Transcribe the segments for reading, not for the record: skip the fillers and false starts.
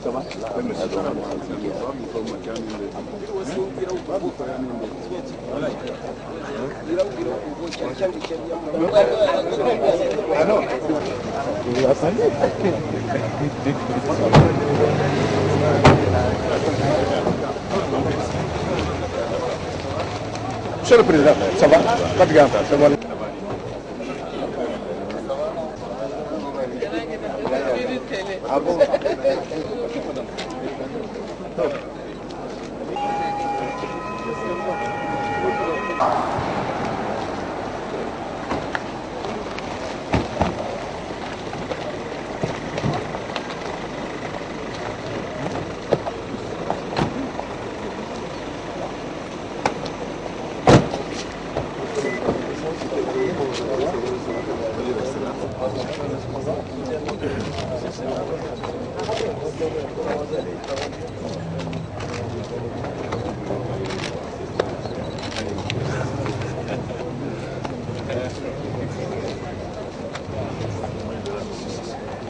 Ça va? Ah non. Monsieur le Président, ça va? Pas de gants, ça va? Ah bon?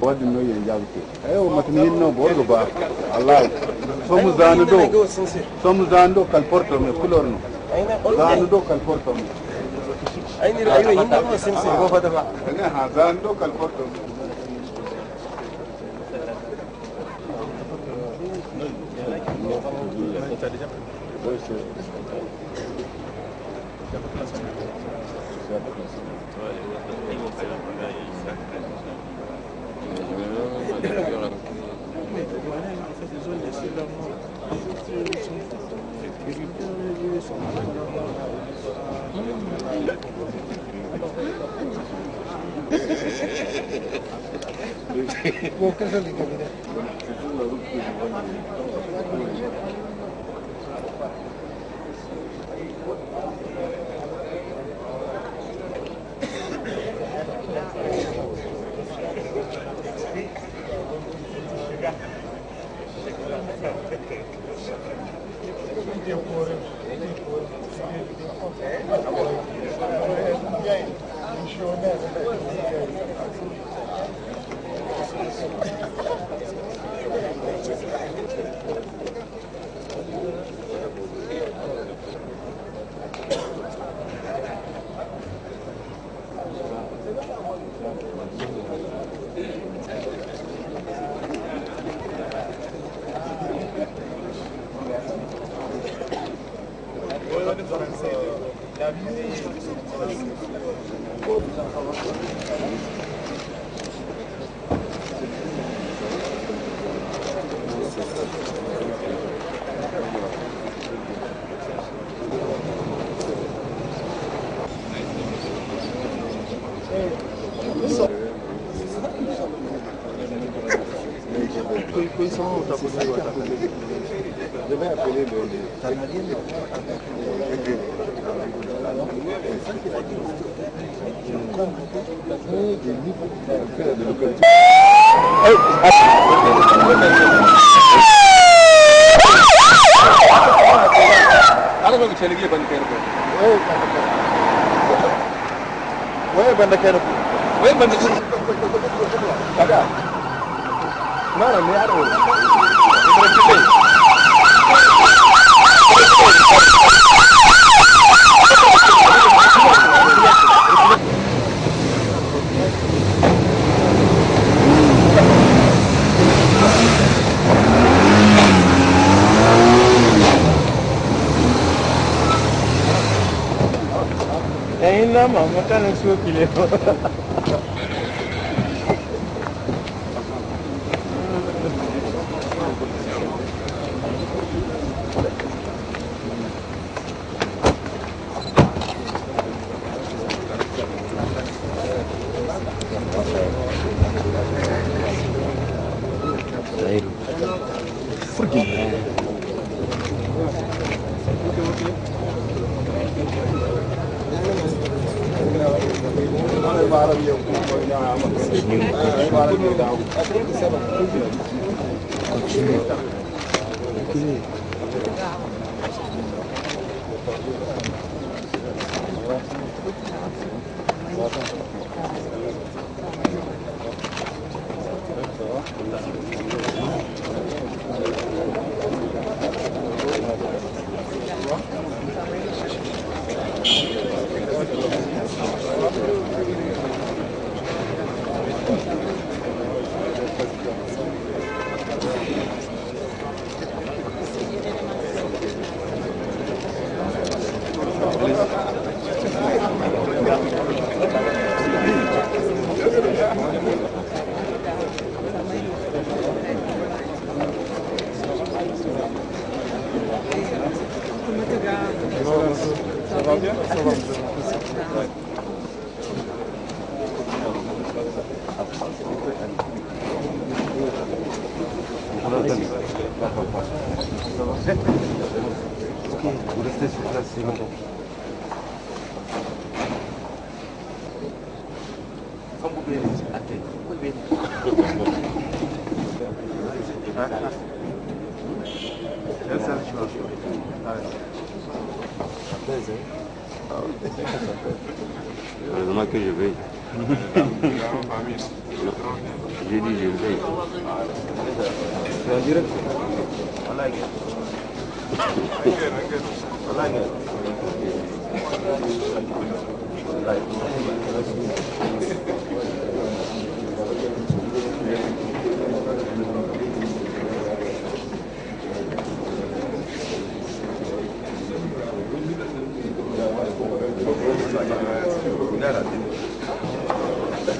Wadi no yen jabti ayo matni no borgo ba Allah somu zando kal porto me couleur no zando kal porto me ayni rayo hinda no simsi go fada ba ha zando kal porto Je vais appeler le Canadien. Mamma, makan yang suka pilih. Ça va bien? Ça va. Ok, vous restez sur place, c'est bon. Heureusement que je veille. J'ai dit je veille. C'est en direct.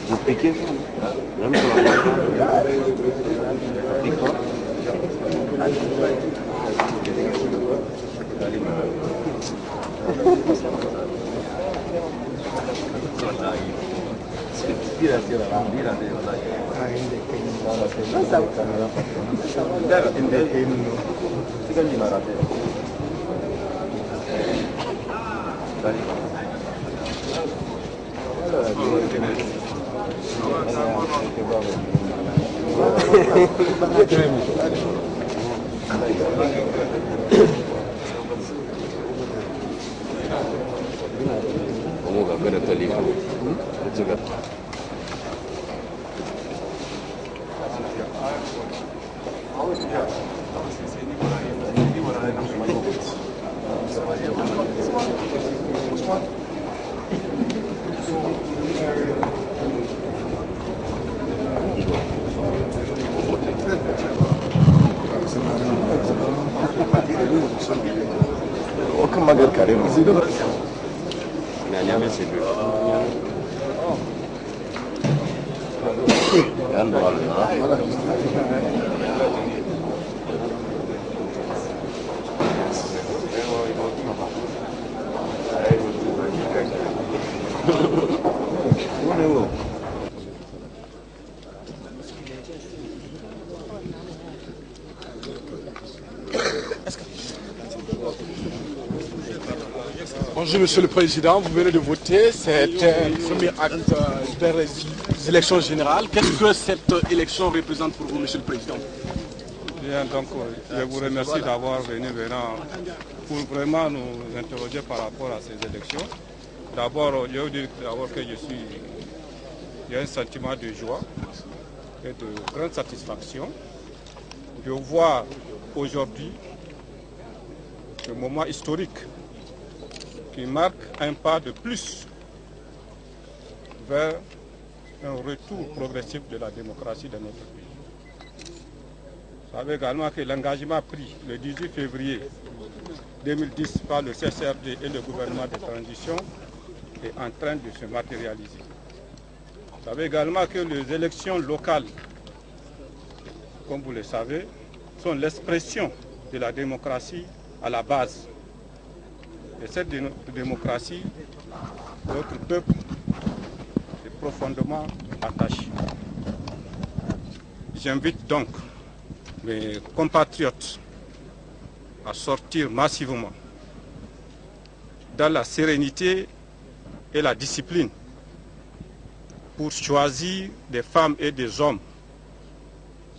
Vous piquez ça? Même sur la ça pique pas? Aucun magal carré. Mais Niamey c'est dur. Bonjour Monsieur le Président, vous venez de voter, c'est un premier acte des élections générales. Qu'est-ce que cette élection représente pour vous, Monsieur le Président? Bien, donc je vous remercie d'avoir venu pour vraiment nous interroger par rapport à ces élections. D'abord, je veux dire que j'ai un sentiment de joie et de grande satisfaction de voir aujourd'hui le moment historique qui marque un pas de plus vers un retour progressif de la démocratie dans notre pays. Vous savez également que l'engagement pris le 18 février 2010 par le CCRD et le gouvernement de transition est en train de se matérialiser. Vous savez également que les élections locales, comme vous le savez, sont l'expression de la démocratie à la base. Et cette démocratie, notre peuple est profondément attaché. J'invite donc mes compatriotes à sortir massivement dans la sérénité et la discipline pour choisir des femmes et des hommes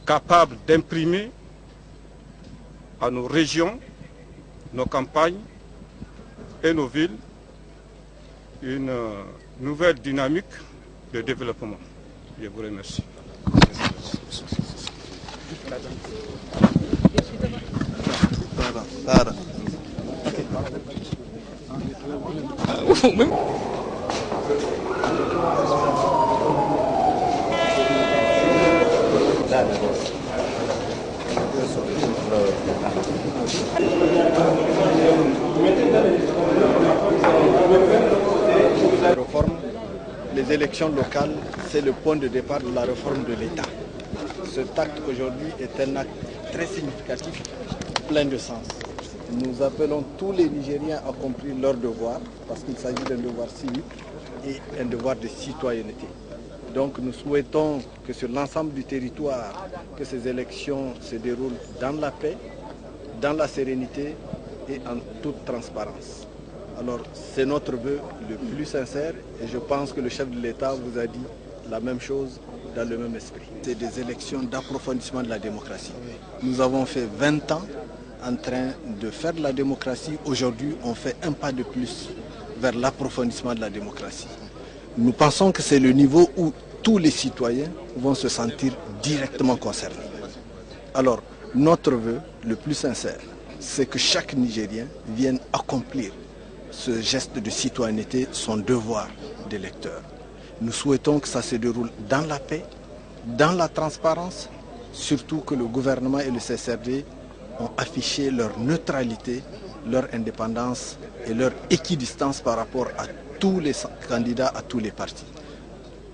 capables d'imprimer à nos régions, nos campagnes et nos villes une nouvelle dynamique de développement. Je vous remercie. Les élections locales, c'est le point de départ de la réforme de l'État. Cet acte aujourd'hui est un acte très significatif, plein de sens. Nous appelons tous les Nigériens à accomplir leur devoir, parce qu'il s'agit d'un devoir civique et un devoir de citoyenneté. Donc nous souhaitons que sur l'ensemble du territoire, que ces élections se déroulent dans la paix, dans la sérénité et en toute transparence. Alors c'est notre vœu le plus sincère et je pense que le chef de l'État vous a dit la même chose dans le même esprit. C'est des élections d'approfondissement de la démocratie. Nous avons fait 20 ans en train de faire de la démocratie. Aujourd'hui, on fait un pas de plus vers l'approfondissement de la démocratie. Nous pensons que c'est le niveau où tous les citoyens vont se sentir directement concernés. Alors, notre vœu le plus sincère, c'est que chaque Nigérien vienne accomplir ce geste de citoyenneté, son devoir d'électeur. Nous souhaitons que ça se déroule dans la paix, dans la transparence, surtout que le gouvernement et le CSRD ont affiché leur neutralité, leur indépendance et leur équidistance par rapport à tous les candidats, à tous les partis.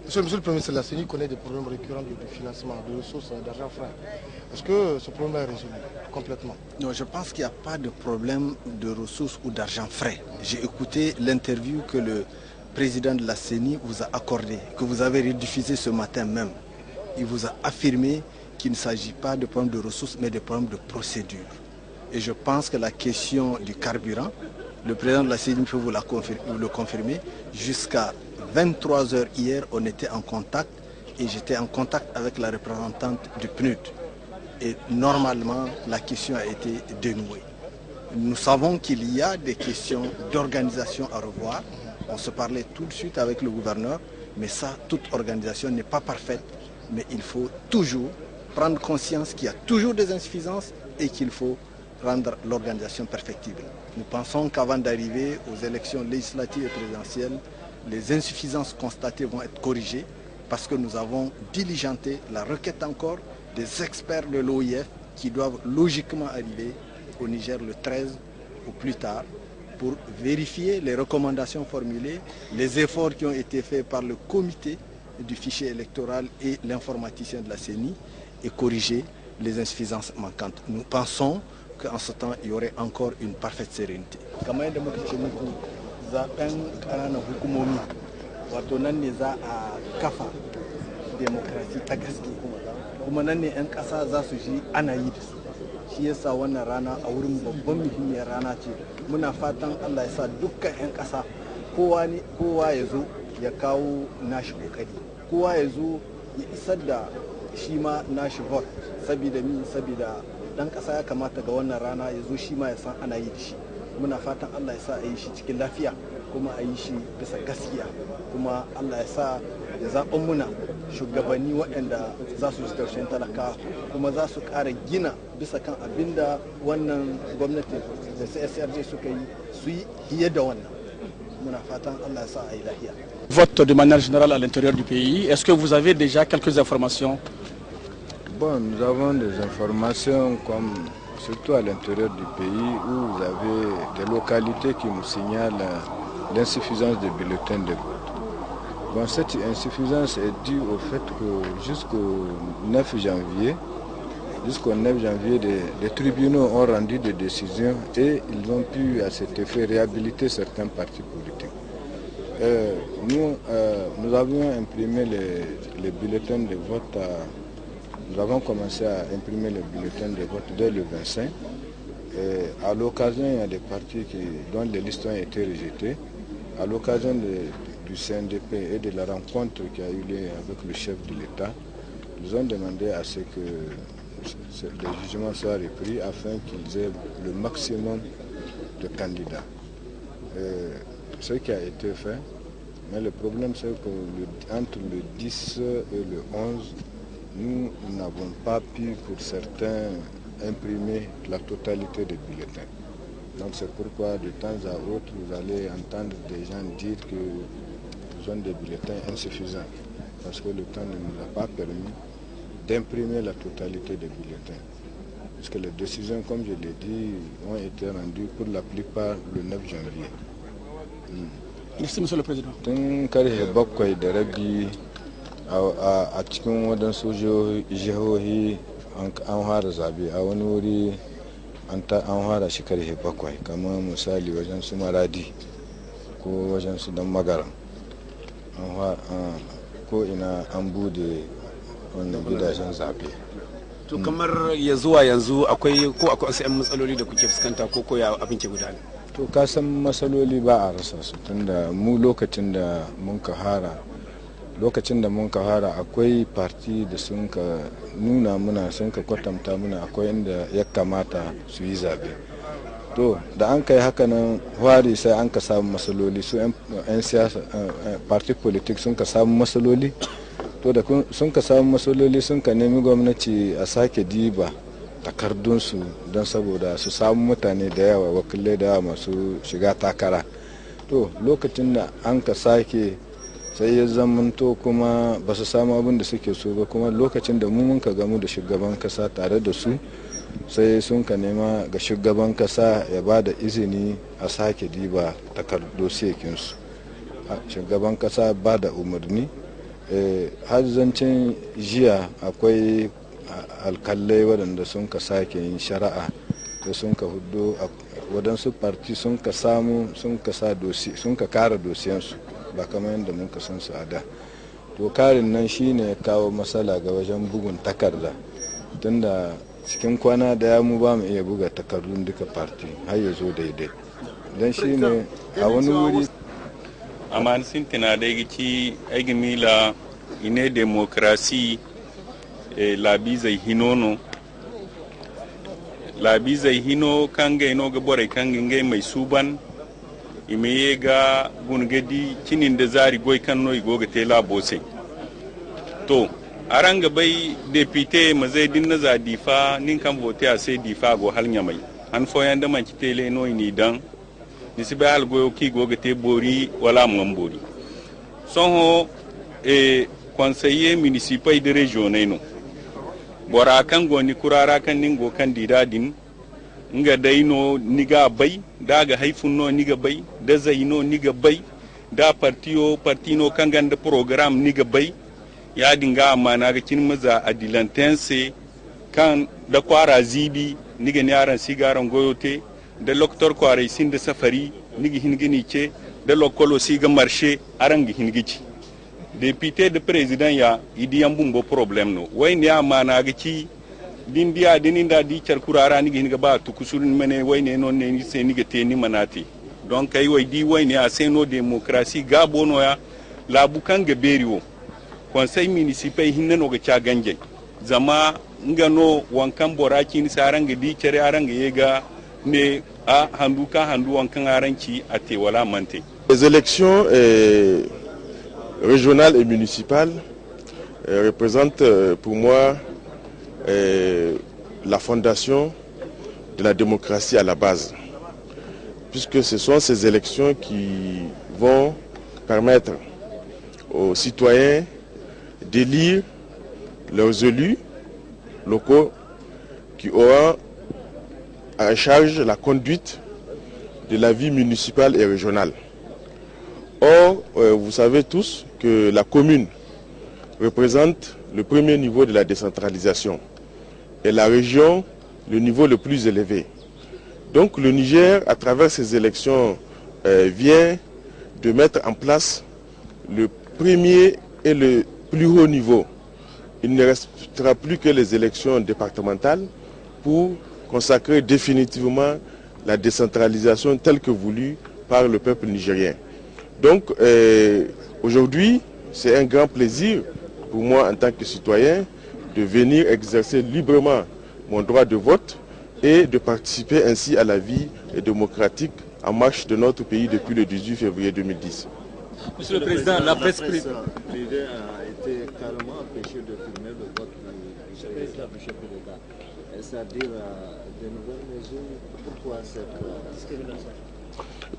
Monsieur le Premier ministre, la CENI connaît des problèmes récurrents de financement, de ressources, d'argent frais. Est-ce que ce problème est résolu complètement? Non, je pense qu'il n'y a pas de problème de ressources ou d'argent frais. J'ai écouté l'interview que le président de la CENI vous a accordée, que vous avez rediffusée ce matin même. Il vous a affirmé qu'il ne s'agit pas de problème de ressources, mais de problème de procédure. Et je pense que la question du carburant, le président de la CENI peut vous le confirmer, jusqu'à 23 h hier, on était en contact et j'étais en contact avec la représentante du PNUD. Et normalement, la question a été dénouée. Nous savons qu'il y a des questions d'organisation à revoir. On se parlait tout de suite avec le gouverneur, mais ça, toute organisation n'est pas parfaite. Mais il faut toujours prendre conscience qu'il y a toujours des insuffisances et qu'il faut rendre l'organisation perfectible. Nous pensons qu'avant d'arriver aux élections législatives et présidentielles, les insuffisances constatées vont être corrigées parce que nous avons diligenté la requête encore des experts de l'OIF qui doivent logiquement arriver au Niger le 13 ou plus tard pour vérifier les recommandations formulées, les efforts qui ont été faits par le comité du fichier électoral et l'informaticien de la CENI et corriger les insuffisances manquantes. Nous pensons qu'en ce temps, il y aurait encore une parfaite sérénité. Zaben ƙananan hukumomi wato nan ne za a kafa demokrasi ta gaske kuma nan ne 'yan ƙasa za su ji ana yi da su shi yasa wannan rana a wurin babban muhimmiyar rana ce muna fatan Allah ya sa dukkan 'yan ƙasa kowa ya zo ya kawo nashi kokari kowa ya zo ya isar da shi ma nashi vote saboda dan ƙasa ya kamata ga wannan rana ya zo shi ma ya san ana yi da shi muna fatan Allah ya sa a yi shi cikin lafiya kuma a yi shi bisa gaskiya kuma Allah ya sa ya zaɓen muna shugabanni waɗanda za su ji taushen talaka kuma za su ƙara gina bisa kan abin da wannan gwamnati da CSRD suka yi su yi hiye da wannan muna fatan Allah ya sa a yi lafiya. Vote de manière générale à l'intérieur du pays, est-ce que vous avez déjà quelques informations? Bon, nous avons des informations comme surtout à l'intérieur du pays où vous avez des localités qui nous signalent l'insuffisance des bulletins de vote. Bon, cette insuffisance est due au fait que jusqu'au 9 janvier, les tribunaux ont rendu des décisions et ils ont pu à cet effet réhabiliter certains partis politiques. Nous avions imprimé les bulletins de vote nous avons commencé à imprimer les bulletins de vote dès le 25. Et à l'occasion, il y a des partis dont les listes ont été rejetées. À l'occasion du CNDP et de la rencontre qui a eu lieu avec le chef de l'État, nous ont demandé à ce que les jugements soient repris afin qu'ils aient le maximum de candidats. Ce qui a été fait, mais le problème c'est qu'entre le 10 et le 11, nous n'avons pas pu, pour certains, imprimer la totalité des bulletins. Donc c'est pourquoi de temps à autre, vous allez entendre des gens dire qu'ils ont des bulletins insuffisants, parce que le temps ne nous a pas permis d'imprimer la totalité des bulletins. Parce que les décisions, comme je l'ai dit, ont été rendues pour la plupart le 9 janvier. Merci, Monsieur le Président. Tun karfe 7:30 a cikin waɗansu jihohi an fara zabe a wani wuri an fara shi karfe 7 kamar misali wajen su Maradi ko wajen su Dan Magaran ko ina an bude wannan gidajen zabe. To kamar ya zuwa yanzu akwai wasu 'yan matsaloli da kuke fuskanta ko ya abin ke gudana? To ka san matsaloli ba a rasa su tunda mu lokacin da mun ka fara akwai parti da sun ka nuna muna sun ka kwatanta muna akwai inda ya kamata su yi zabe. To da an kai haka nan wari sai an ka samu matsaloli su 'yan siyasa parti politik sun ka samu matsaloli. To da sun ka samu matsaloli sun ka nemi gwamnati a sake diba takardunsu don saboda su samu mutane da yawa wakilai da yawa masu shiga takara. To lokacin da an ka sake sai ya zamanto kuma ba su samu abin da suke so ba, kuma lokacin da mun ka gamu da shugaban kasa tare da su sai sun ka nema ga shugaban kasa ya ba da izini a sake diba takardosiyakinsu. Shugaban kasa ba da umarni. Har zancen jiya akwai alkalai waɗanda sun ka sake yin shari'a da sun ka hudu waɗansu parti sun ka samu sun ka kara dosiyansu ba kamar yadda mun ka san su a da. To karin nan shine ya kawo matsala ga wajen bugun takarda tunda cikin kwana daya mu ba mu iya buga takardun duka parti har ya zo daidai don shine a wani wuri aman sintina da gici aigimila ine demokrasi labi zai hinono labi zai hino kanga ino ga bore kanga ngai mai suban imeye ga gungadi kinin da zari goy kanno igoga tela bose to aranga bai depute mazai din na za difa nin kan vote a sai difa go halnya mai an foyan da man kitele no ni dan nisi bai hal goyo ki goga te bori wala mun bori sonho conseiller municipal de région no bora kan goni kurara kan ningo kan didadin nga daino niga bai daga haifun no niga bai da zaino niga bai da partino kan ganda program niga bai ya dinga amma na ga kin maza adilantense kan da kwara zibi niga ne aran sigaran goyote da loktor kwara sin da safari niga hingini ce da lokolo siga marché aran gi hingici député de président ya idi yambumbo problème no wayne ya mana ga ci din dia dininda di charkurara ni ga ba to kusurin mene wayne non ne ni se ni ga te ni manati donc ay way di wayne ya c'est no démocratie ga bono ya la bukan ga beriwo conseil municipal hinna no ga cha ganje zama ngano wankan boraki ni saranga di cere aranga yega ne a handuka handu wankan aranci ate wala mante. Les élections régionales et municipales représentent pour moi la fondation de la démocratie à la base, puisque ce sont ces élections qui vont permettre aux citoyens d'élire leurs élus locaux qui auront en charge la conduite de la vie municipale et régionale. Or, vous savez tous que la commune représente le premier niveau de la décentralisation et la région le niveau le plus élevé. Donc le Niger, à travers ces élections, vient de mettre en place le premier et le plus haut niveau. Il ne restera plus que les élections départementales pour consacrer définitivement la décentralisation telle que voulue par le peuple nigérien. Donc aujourd'hui, c'est un grand plaisir pour moi en tant que citoyen de venir exercer librement mon droit de vote et de participer ainsi à la vie démocratique en marche de notre pays depuis le 18 février 2010. Monsieur le Président, la presse privée a été carrément empêché de filmer le vote du chef de l'État. C'est-à-dire de nouvelles mesures. Pourquoi cette discrimination?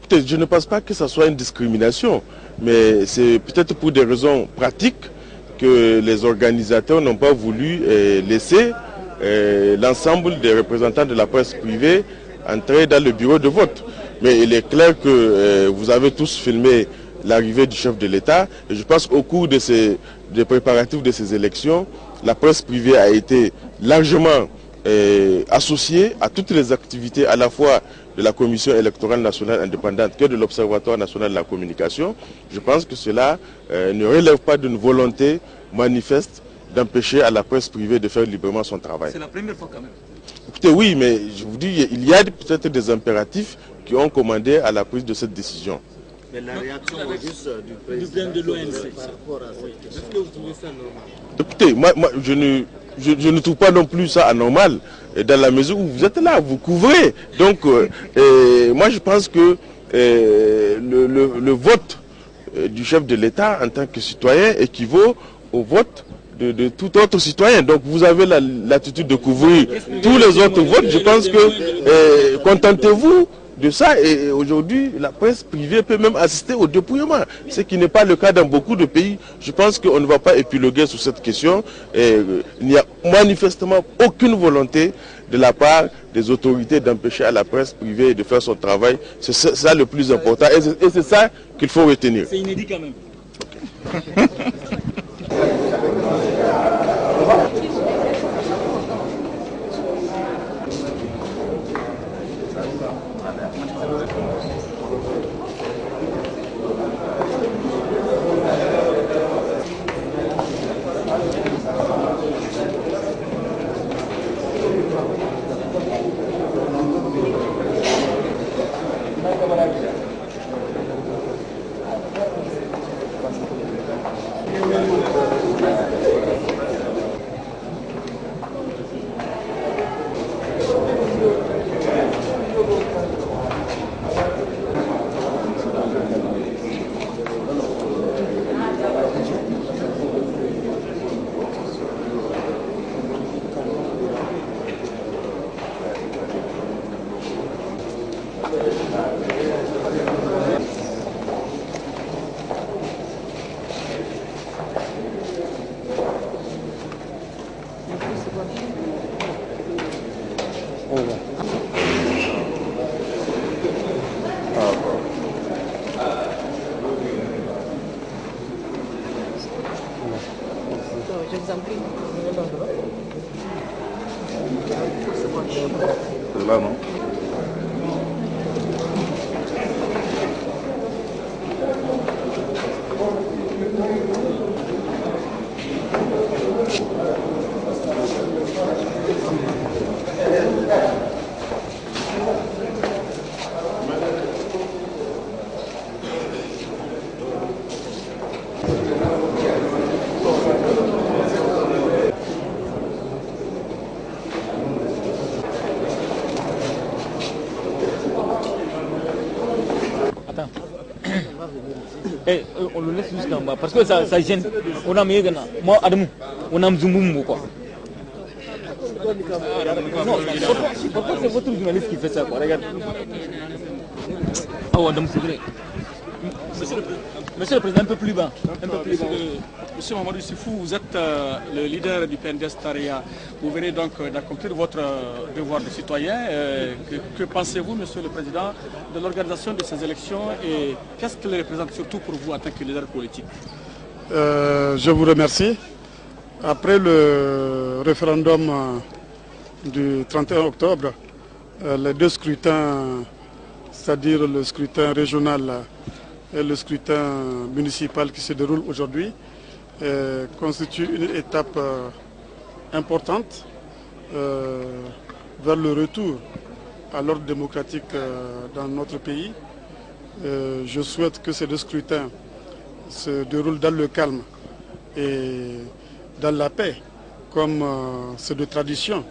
Peut-être, je ne pense pas que ce soit une discrimination, mais c'est peut-être pour des raisons pratiques que les organisateurs n'ont pas voulu laisser l'ensemble des représentants de la presse privée entrer dans le bureau de vote. Mais il est clair que vous avez tous filmé l'arrivée du chef de l'État. Et je pense qu'au cours des préparatifs de ces élections, la presse privée a été largement associée à toutes les activités à la fois de la Commission électorale nationale indépendante que de l'Observatoire national de la communication. Je pense que cela ne relève pas d'une volonté manifeste d'empêcher à la presse privée de faire librement son travail. C'est la première fois quand même. Écoutez, oui, mais je vous dis, il y a peut-être des impératifs qui ont commandé à la prise de cette décision. Mais la réaction juste du président de l'ONC, par rapport à cette question. est-ce que vous trouvez ça normal? Écoutez, moi je ne trouve pas non plus ça anormal, dans la mesure où vous êtes là, vous couvrez. Donc, moi je pense que le vote du chef de l'État en tant que citoyen équivaut au vote de tout autre citoyen. Donc vous avez l'attitude de couvrir tous les autres votes. Je pense que contentez-vous de ça, et aujourd'hui la presse privée peut même assister au dépouillement, ce qui n'est pas le cas dans beaucoup de pays. Je pense qu'on ne va pas épiloguer sur cette question. Il n'y a manifestement aucune volonté de la part des autorités d'empêcher à la presse privée de faire son travail. C'est ça le plus important, et c'est ça qu'il faut retenir. C'est inédit quand même. Je vous en prie. C'est là, non? Et on le laisse jusqu'en bas parce que ça gêne. On a mis moi Adamou, on a Mzumbu quoi. Non, pourquoi c'est votre journaliste qui fait ça quoi? Regarde. Oh Adam, c'est vrai. Monsieur le Président, un peu plus bas. Un peu plus bas. Monsieur Mamadou Sifou, vous êtes le leader du PNDS Taria. Vous venez donc d'accomplir votre devoir de citoyen. Que pensez-vous, Monsieur le Président, de l'organisation de ces élections et qu'est-ce qu'elle représente surtout pour vous en tant que leader politique? Je vous remercie. Après le référendum du 31 octobre, les deux scrutins, c'est-à-dire le scrutin régional et le scrutin municipal qui se déroule aujourd'hui, constitue une étape importante vers le retour à l'ordre démocratique dans notre pays. Je souhaite que ces deux scrutins se déroulent dans le calme et dans la paix, comme c'est de tradition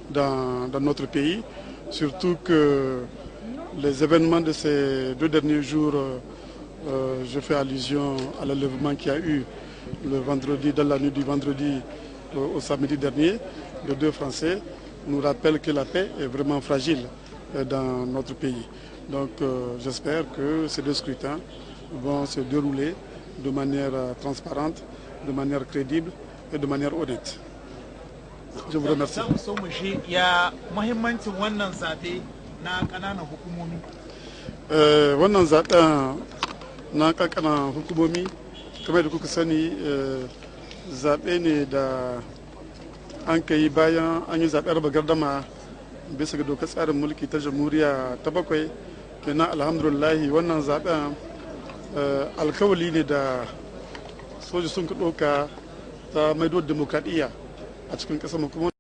dans notre pays, surtout que les événements de ces 2 derniers jours, je fais allusion à l'enlèvement qu'il y a eu le vendredi, dans la nuit du vendredi au samedi dernier, de 2 Français, nous rappellent que la paix est vraiment fragile dans notre pays. Donc j'espère que ces 2 scrutins vont se dérouler de manière transparente, de manière crédible et de manière honnête. Je vous remercie. Za mu so mu shi ya muhimmancin wannan zaɓe na ƙananan hukumomi. Wannan zaɓen na ƙananan hukumomi kamar da kuka sani zaɓe ne da an ka yi bayan an yi zaɓen raba gardama bisa ga dokar tsarin mulki ta jamhuriya ta 7 kenan alhamdulillahi wannan zaɓen alkawali ne da soja sun ka ɗauka ta maido demokradiyya a cikin ƙasar kuma